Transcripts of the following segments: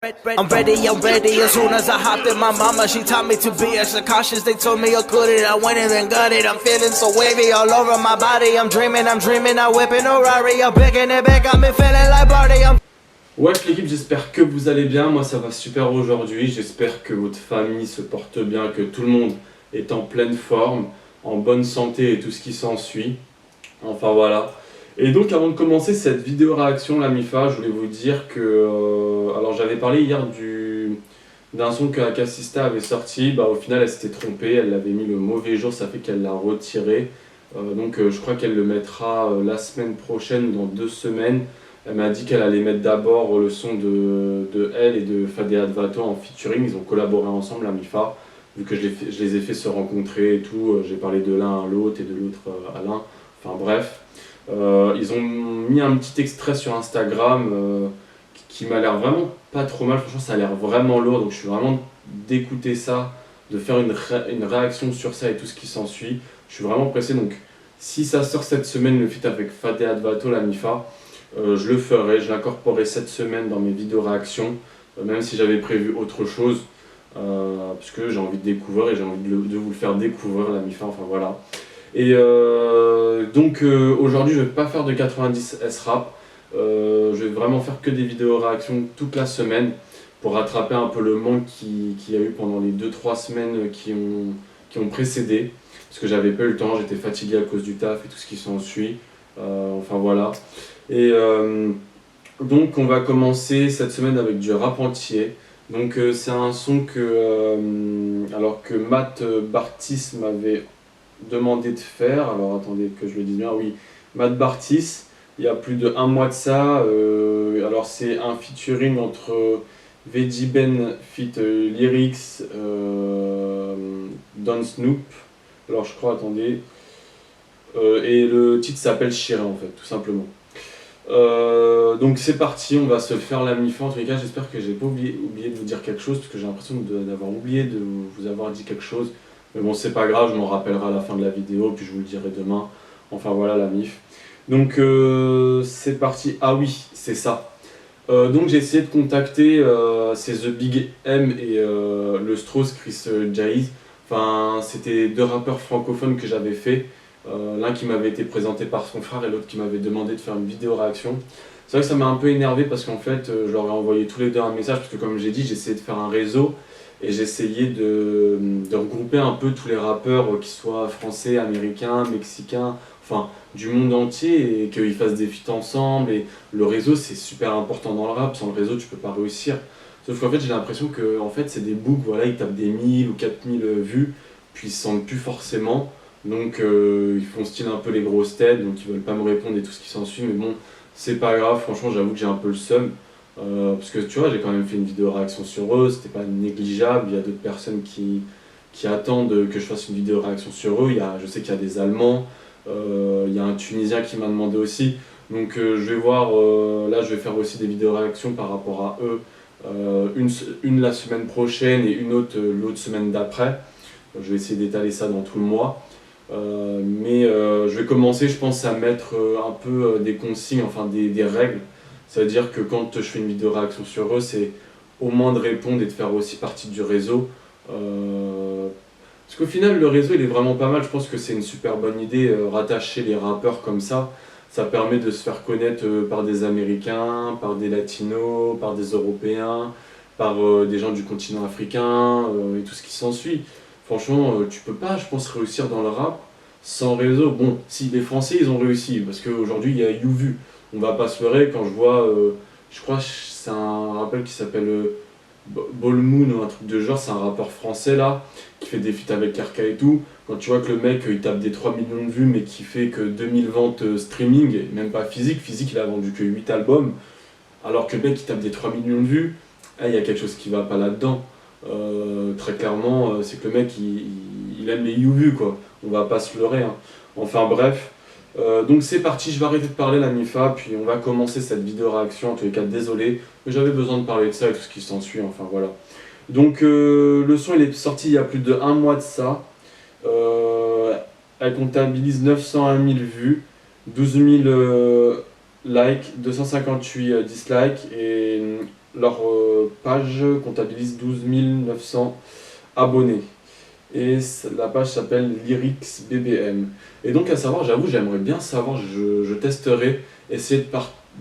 I'm ready. As soon as I hopped in my mama, she taught me to be extra cautious. They told me I couldn't, I went in and got it. I'm feeling so wavy all over my body. I'm dreaming, I whipping a Rari. I'm picking it back, I'm feeling like Barty. Wesh l'équipe, j'espère que vous allez bien, moi ça va super aujourd'hui, j'espère que votre famille se porte bien, que tout le monde est en pleine forme, en bonne santé et tout ce qui s'ensuit. Enfin voilà. Et donc avant de commencer cette vidéo réaction, la MIFA, je voulais vous dire que... alors j'avais parlé hier d'un son que Akasista avait sorti, au final elle s'était trompée, elle l'avait mis le mauvais jour, ça fait qu'elle l'a retiré. Je crois qu'elle le mettra la semaine prochaine, dans 2 semaines. Elle m'a dit qu'elle allait mettre d'abord le son de elle et de Fadea Advato en featuring, ils ont collaboré ensemble, la MIFA, vu que je les ai fait se rencontrer et tout, j'ai parlé de l'un à l'autre et de l'autre à l'un, enfin bref. Ils ont mis un petit extrait sur Instagram qui m'a l'air vraiment pas trop mal, franchement ça a l'air vraiment lourd, donc je suis vraiment d'écouter ça, de faire une réaction sur ça et tout ce qui s'ensuit. Je suis vraiment pressé, donc si ça sort cette semaine, le feat avec Fadea Advato, la MIFA, je le ferai, je l'incorporerai cette semaine dans mes vidéos réactions, même si j'avais prévu autre chose, parce que j'ai envie de découvrir et j'ai envie de vous le faire découvrir, la MIFA, enfin voilà. Et aujourd'hui je vais pas faire de 90 S-Rap, je vais vraiment faire que des vidéos réactions toute la semaine pour rattraper un peu le manque qu'il y a eu pendant les 2-3 semaines qui ont précédé, parce que j'avais pas eu le temps, j'étais fatigué à cause du taf et tout ce qui s'ensuit, enfin voilà. Et donc on va commencer cette semaine avec du rap entier. Donc c'est un son alors que Matt Bartis m'avait demandé de faire. Alors attendez que je le dise bien, oui, Matt Bartis, il y a plus de 1 mois de ça. Alors c'est un featuring entre Veggie Ben feat Lyrics, Don Snoop. Alors je crois, attendez. Et le titre s'appelle Chira en fait, tout simplement. Donc c'est parti, on va se faire la MIFA. En tous les cas, j'espère que j'ai pas oublié de vous dire quelque chose, parce que j'ai l'impression d'avoir oublié de vous avoir dit quelque chose. Mais bon, c'est pas grave, je m'en rappellerai à la fin de la vidéo, puis je vous le dirai demain. Enfin voilà la MIF. Donc c'est parti. Ah oui, c'est ça. Donc j'ai essayé de contacter c'est The Big M et le Strauss Chris Jaiz. Enfin, c'était 2 rappeurs francophones que j'avais fait. L'un qui m'avait été présenté par son frère et l'autre qui m'avait demandé de faire une vidéo réaction. C'est vrai que ça m'a un peu énervé parce qu'en fait je leur ai envoyé tous les deux un message, parce que comme j'ai dit, j'essayais de faire un réseau et j'essayais de regrouper un peu tous les rappeurs, qui soient français, américains, mexicains, enfin du monde entier, et qu'ils fassent des feats ensemble. Et le réseau c'est super important dans le rap, sans le réseau tu peux pas réussir. Sauf qu'en fait j'ai l'impression que c'est des books, voilà, ils tapent des 1000 ou 4000 vues, puis ils se sentent plus forcément. Donc ils font style un peu les grosses têtes, donc ils veulent pas me répondre et tout ce qui s'ensuit, mais bon, c'est pas grave, franchement j'avoue que j'ai un peu le seum, parce que tu vois, j'ai quand même fait une vidéo réaction sur eux, c'était pas négligeable, il y a d'autres personnes qui attendent que je fasse une vidéo réaction sur eux, je sais qu'il y a des Allemands, il y a un Tunisien qui m'a demandé aussi, donc je vais voir, là je vais faire aussi des vidéos réactions par rapport à eux, une la semaine prochaine et une autre l'autre semaine d'après. Je vais essayer d'étaler ça dans tout le mois. Je vais commencer, je pense, à mettre un peu des consignes, enfin des règles. C'est-à-dire que quand je fais une vidéo réaction sur eux, c'est au moins de répondre et de faire aussi partie du réseau. Parce qu'au final, le réseau il est vraiment pas mal. Je pense que c'est une super bonne idée, rattacher les rappeurs comme ça. Ça permet de se faire connaître par des Américains, par des Latinos, par des Européens, par des gens du continent africain et tout ce qui s'ensuit. Franchement, tu peux pas, je pense, réussir dans le rap sans réseau. Bon, si les Français ils ont réussi, parce qu'aujourd'hui il y a YouVu. On va pas se leurrer, quand je vois, je crois que c'est un rappeur qui s'appelle Ballmoon ou un truc de genre, c'est un rappeur français là, qui fait des feats avec RK et tout. Quand tu vois que le mec il tape des 3 millions de vues mais qui fait que 2000 ventes streaming, et même pas physique il a vendu que 8 albums, alors que le mec il tape des 3 millions de vues, il y a quelque chose qui va pas là-dedans. Très clairement, c'est que le mec il aime les YouVu quoi, on va pas se leurrer, hein. Enfin bref, donc c'est parti, je vais arrêter de parler la MIFA, puis on va commencer cette vidéo réaction. En tous les cas, désolé, mais j'avais besoin de parler de ça et tout ce qui s'ensuit, enfin voilà. Donc le son il est sorti il y a plus de 1 mois de ça, elle comptabilise 901 000 vues, 12 000 likes, 258 dislikes et leur page comptabilise 12 900 abonnés. Et la page s'appelle Lyrics BBM. Et donc à savoir, j'avoue, j'aimerais bien savoir, je testerai, essayer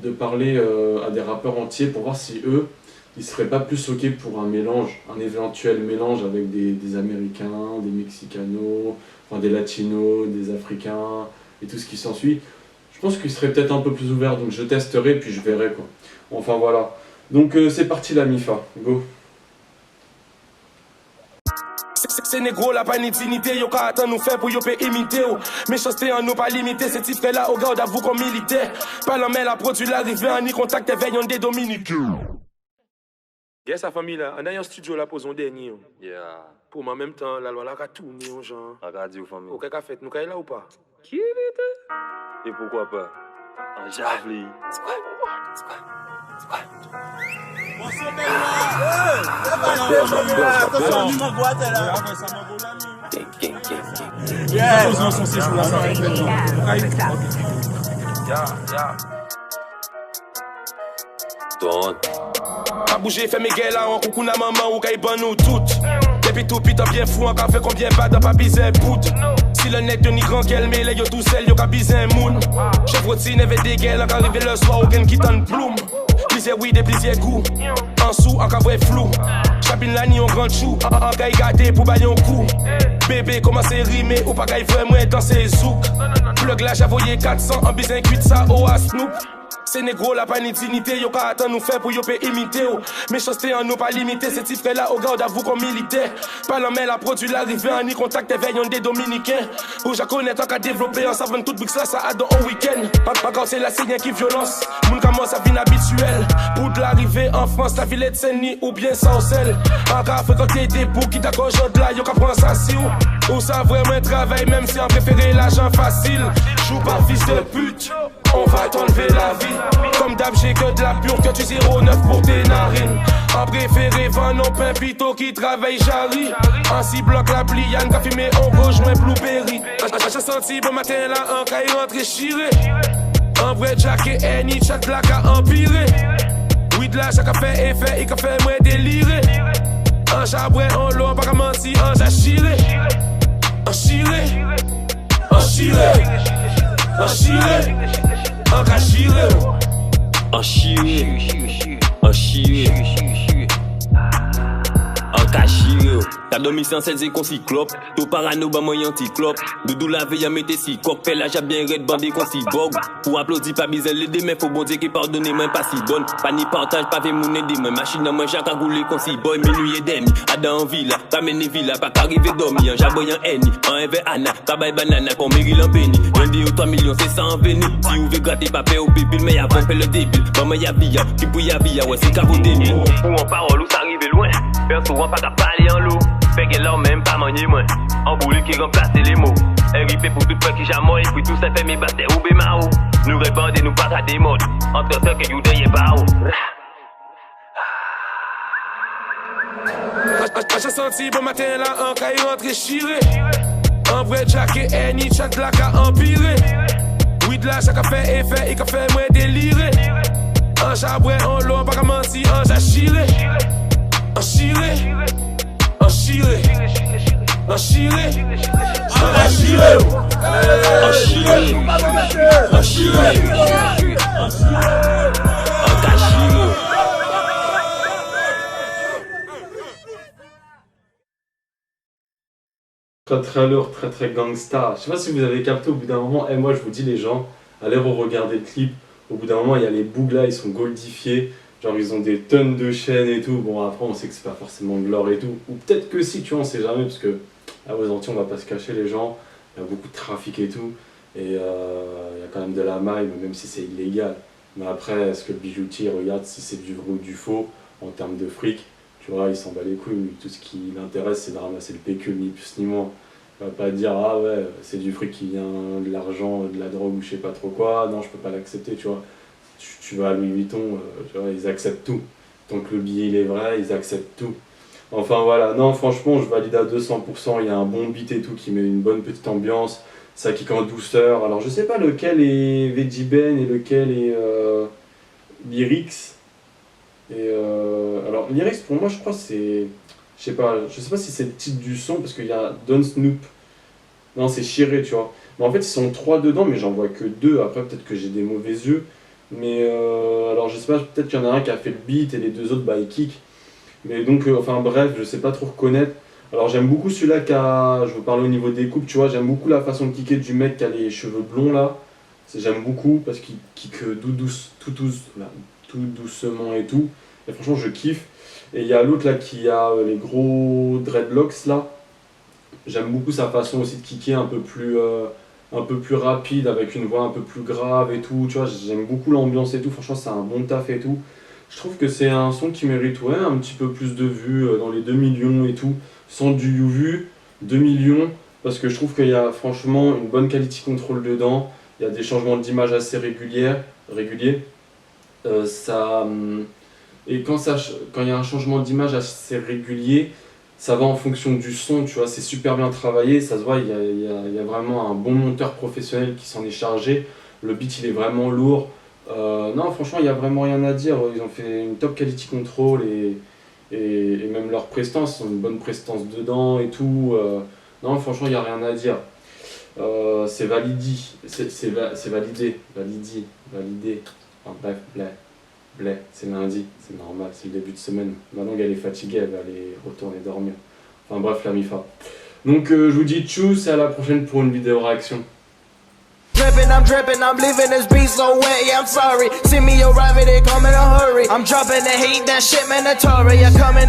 de parler à des rappeurs entiers pour voir si eux, ils seraient pas plus ok pour un mélange, un éventuel mélange avec des Américains, des Mexicanos, enfin des Latinos, des Africains et tout ce qui s'ensuit. Je pense qu'ils seraient peut-être un peu plus ouverts, donc je testerai puis je verrai quoi. Enfin voilà. Donc c'est parti la MIFA, go. C'est négro, la pas ni dignité, yo ka attend nous faire pour yo pe imiter ou. Méchanceté en nous pas limité, c'est type là au garde à vous comme militaire. Pas l'homme la produit l'arrivée en y contact veillons des dominicains. Yes, sa famille là, on a un studio là pour son dernier. Yeah. Pour moi en même temps, la loi là ka tourner genre. À radio famille. OK qu'a fait, nous ka là ou pas? Qui vite? Et pourquoi pas? En Javli. Pas bouger, fait mes gars là en coucou na maman ou kay ban nous toutes. Depuis tout pita bien fou, en fait combien pas dans pas bizarre poudre. Si le net de ni grand qu'elle mais yo tout seul yo ka bizarre moun. Chef routine avec des gars qui arrive le soir aucun qui t'en plume. Plusieurs oui, des plusieurs goûts. En sous, en vrai flou. Chapine la ni en grand chou. En gaille gâté pour bailler un coup. Bébé commence à rimer ou pas gaille vraiment dans ses zouk. Plug là, j'avoyé 400 en bizarre cuite ça au à Snoop. C'est négro, la pas ni dignité, yo ka attend nous faire pour yo pe imiter ou. Méchanceté en nous pas limité, c'est type là au garde à vous comme militaire. Pas l'homme la produit l'arrivée en y contact veillons des dominicains. Ou j'ai connais tant qu'à développer en savant toute bix là ça a dans un week-end. Pas quand c'est la saignée qui violence, moun commence à vie habituelle. Pour de l'arrivée en France, la ville est de Saint-Denis ou bien Saucelle. En cas fréquenter des boucs qui t'accrochent de là, yo ka prend ça si ou ça vraiment travail même si on préféré l'argent facile. Joue pas fils de pute. On va t'enlever la vie. Comme d'hab j'ai que de la pure, que tu 0,9 pour tes narines. En préféré vend non pain pito qui travaille jarry. En 6 blocs la pliane, qu'a fumé on rejoint Blueberry. J'ai senti bon matin là en caille rentré chiré. En vrai jack et Annie, chat là qu'a empiré. Oui de là chaque fait effet, il a fait moins délirer. En chabouet en l'eau, pas qu'à mentir, en jachiré. En chiré, en chiré, en chiré. En cachiré, En chiré. En chiré. En cachiré. Ta domicile c'est des cyclope. Tout parano ba moyen anti-clope. Doudou la veille à mettre si cocktail là j'ai bien red bandé qu'on si bog. Pour applaudir pas bizarre les deux mais faut bon Dieu qui pardonne moi pas si bonne. Pas ni partage pas fait mon aider moi machine à moi chaque goulé qu'on si boy minuit et demi. Adam en villa, pas mener villa pas qu'arriver dormir. J'aboy en eni, en eve Anna, cabay banana comme Méril en béni. Lundi ou 3 millions c'est ça en venu. Si vous voulez gratter papier au bébé mais avant fait le débile. Maman y'a via, qui pour y'a via ouais c'est carreau débile. Pour en parole où ça arrive loin. Perso on pas qu'à parler en l'eau. Fait qu'elle a même pas manger moins. En boule qui remplace les mots. RIP pour tout peuple qui jamais puis tout ça fait mes battes ou bémao. Nous répandons nous pas à des modes. Entre ceux que you dey pas ou. J'ai senti bon matin là en caille rentré chiré. En vrai jack et Annie, chat là qu'a empiré. Oui de là chaque fait effet, il a fait moins délirer. En chabouet en l'eau, pas qu'à mentir, en jachiré. En chiré. En chiré, en chiré, en chiré, en chiré, en chiré, en cachiré. Très lourd, très gangsta. Je sais pas si vous avez capté au bout d'un moment, moi je vous dis les gens, allez re-regarder le clip. Au bout d'un moment il y a les bougs là, ils sont goldifiés. Genre ils ont des tonnes de chaînes et tout, bon après on sait que c'est pas forcément de l'or et tout, ou peut-être que si, tu vois, on sait jamais, parce que à vos Antilles on va pas se cacher les gens, il y a beaucoup de trafic et tout, et il y a quand même de la maille, même si c'est illégal. Mais après, est-ce que le bijoutier regarde si c'est du vrai ou du faux, en termes de fric, tu vois, il s'en bat les couilles, tout ce qui l'intéresse c'est de ramasser le pécule, ni plus ni moins. Il va pas dire, ah ouais, c'est du fric qui vient de l'argent, de la drogue ou je sais pas trop quoi, non je peux pas l'accepter, tu vois. Tu vas à Louis Vuitton, tu vois, ils acceptent tout. Tant que le billet il est vrai, ils acceptent tout. Enfin voilà, non franchement je valide à 200%, il y a un bon beat et tout qui met une bonne petite ambiance, ça kick en douceur. Alors je sais pas lequel est Veggie Ben et lequel est Lyrics, Et alors, lyrics, pour moi, je crois, c'est. Je sais pas si c'est le titre du son, parce qu'il y a Don't Snoop. Non, c'est Chiré, tu vois. Mais en fait, ils sont 3 dedans, mais j'en vois que 2. Après, peut-être que j'ai des mauvais yeux. Mais alors, je sais pas, peut-être qu'il y en a un qui a fait le beat et les 2 autres, bah, ils kick. Mais donc, enfin, bref, je sais pas trop reconnaître. Alors, j'aime beaucoup celui-là qui a. Je veux parler au niveau des coupes, tu vois. J'aime beaucoup la façon de kicker du mec qui a les cheveux blonds là. J'aime beaucoup parce qu'il kick tout doucement et tout. Et franchement, je kiffe. Et il y a l'autre là qui a les gros dreadlocks là. J'aime beaucoup sa façon aussi de kicker un peu plus rapide, avec une voix un peu plus grave et tout. Tu vois, j'aime beaucoup l'ambiance et tout. Franchement, c'est un bon taf et tout. Je trouve que c'est un son qui mérite un petit peu plus de vues, dans les 2 millions et tout. Sans du YouVu, 2 millions. Parce que je trouve qu'il y a franchement une bonne quality control dedans. Il y a des changements d'image assez réguliers. Et quand il y a un changement d'image assez régulier, ça va en fonction du son, tu vois, c'est super bien travaillé, ça se voit, il y a vraiment un bon monteur professionnel qui s'en est chargé, le beat il est vraiment lourd, non franchement il n'y a vraiment rien à dire, ils ont fait une top quality control et même leur prestance, ils ont une bonne prestance dedans et tout, non franchement il n'y a rien à dire. C'est validé, enfin bref, blé, c'est lundi, c'est normal, c'est le début de semaine. Ma langue elle est fatiguée, elle va aller retourner dormir. Enfin bref, la MIFA. Donc je vous dis tchuss et à la prochaine pour une vidéo réaction. Dripping, I'm leaving this beat so wet, yeah, I'm sorry. See me arriving, they come in a hurry. I'm dropping the heat, that shit mandatory. I come in a